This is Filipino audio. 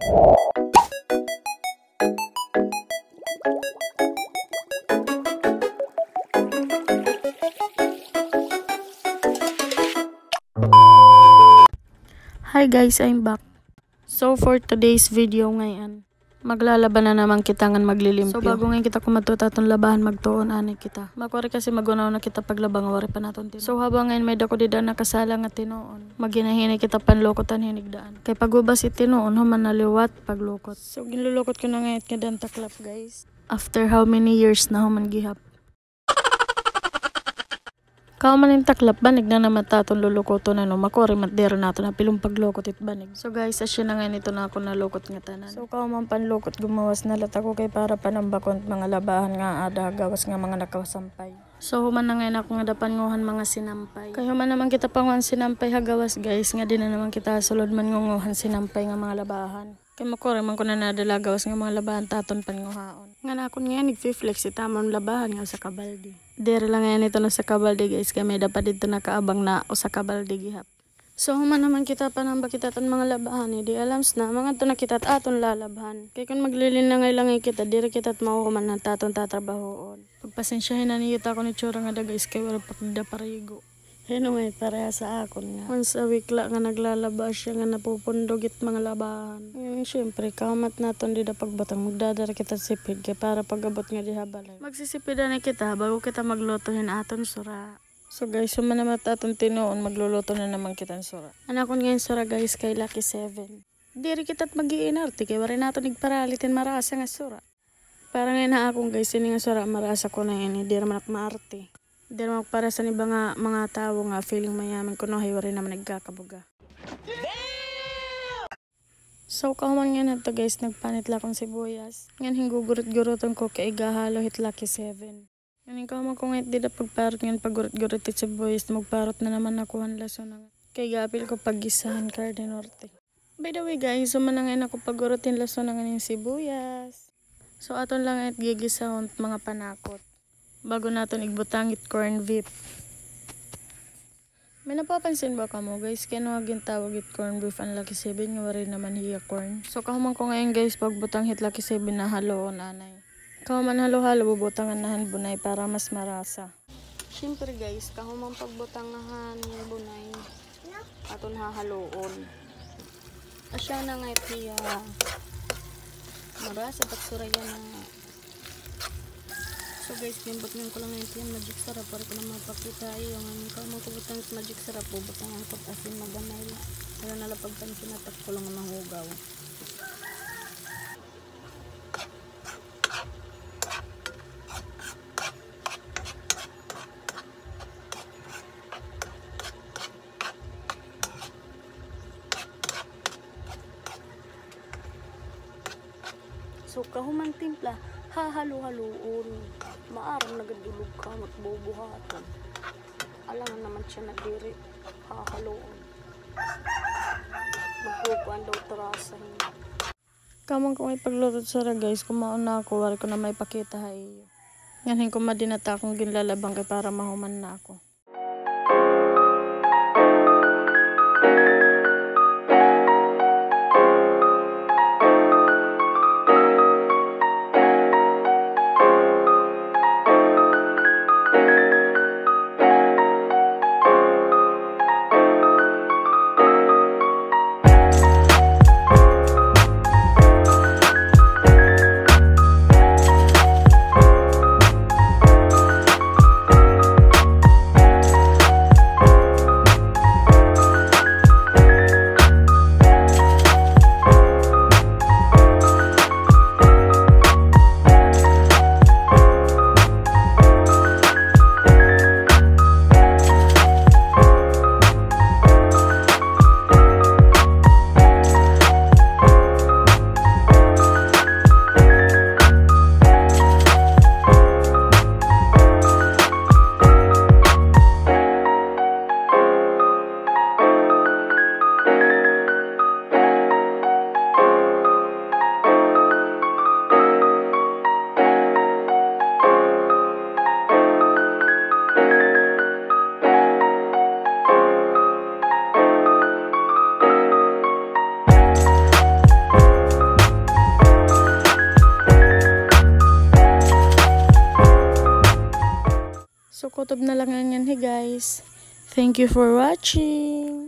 Hi guys, I'm back. So for today's video ngayon, maglalaban na naman kita ngan maglilimpyo. So bago ngayon kita kumatuta atong labahan magtuon ani kita. Makwari kasi magunaw na kita paglabang wari pa naton tinuon. So habang ngayon may dako dida nakasala nga tinuon, maghinahini kita panlokotan hinigdaan. Kay pagubas si tinuon human naliwat paglukot. So ginlulukot ko na ngayon nga dan taklap guys. After how many years na human gihap. Kauman yung taklap, banig na naman taton lulukoto na no, makori matdero nato na pilong paglukot it banig. So guys, asya na ngayon ito na ako nalukot nga tanan. So kauman panlukot gumawas na lat ako kay para panambakon mga labahan nga ada gawas nga mga nakasampay. So human na ngayon ako nga dapan nguhan mga sinampay. Kay human naman kita panguhan sinampay hagawas guys, nga din na naman kita sulod man nguhan sinampay nga mga labahan. Kay makore man ko na nadala gawas nga mga labahan taton panguhaon. Nga na akon nga nagfi-flex itamon labahan nga sa kabaldi. Dere lang ngayon ito na sa kabaldi guys, kaya may dapat dito nakaabang na o sa kabaldi gihap. So human naman kita panamba kita tan mga labahan di alams na mga to na kita aton lalabhan. Kaya kung maglilin na ngay kita, dire kita at mahuman na taton tatrabahoon. Pagpasensyahin na niyo ako ni Chora nga da guys, kaya wala pakda parigo. Anyway, pareha sa akon nga. Once a week la nga naglalaba siya nga napupundog it mga labahan. Ngayon syempre, kamat naton di da pagbatang magdadara kita sipid kaya para pagabot nga di habalay. Magsisipidan na kita bago kita maglutohin aton sura. So guys, suman naman aton tinuon magluluto na naman kita sura. Anakon ngayon sura guys kay Lucky 7. Diri kita't mag-iinarte kay wari naton nagparalitin marasa nga sura. Para ngayon na akong guys, ini nga sura marasa ko na yun, di naman ak maarte. Di naman para sa iba nga mga tao nga feeling mayaman ko no, hiwari naman nagkakabuga. So kahuman nga na to guys, nagpanit lakong sibuyas. Ngayon hingugurot-guroton ko kay igahalo hit Lucky 7. Ngayon kahuman ko ngayon di na pagparot ngayon pagurot-gurot it sibuyas, magparot na naman nakuhan laso na. Kay gapil ko paggisahan Carde Norte. By the way guys, suman na ngayon ako pagurotin laso na ngayon sibuyas. So aton lang ngayon gigisahon mga panakot. Bago natin igbutangit corn beef. May napapansin ba ka mo guys? Kaya nung tawag it corn beef ang Lucky 7 nga wari naman hiya corn. So kahuman ko ngayon guys pagbutang hit Lucky 7 na haloon anay. Kahuman halo-halo bubutangan nahan bunay para mas marasa. Siyempre guys, kahuman pagbutang nahan bunay aton hahaloon. Asya na nga hiya marasa pagsurayan na. So guys, pinbutang ko lang ngayon yung magic sarap para ko na mapakita yung kalau mo kubutang sa magic sarap po butangan ko asin magamay la kaya nalapagtan sinatak ko lang ng hugaw. So kahuman timpla hahalo-haloon, maarang nagadulog ka magbubuhatan. Alangan naman siya na diri, hahaloon. Magpupuan daw tarasahin. Kamang kung may pagluto sara guys, kumaon na ako, wari ko na may pakita hay. Ngayon ko madinata akong ginlalabang kay para mahuman na ako. Kutob na lang yan guys. Thank you for watching.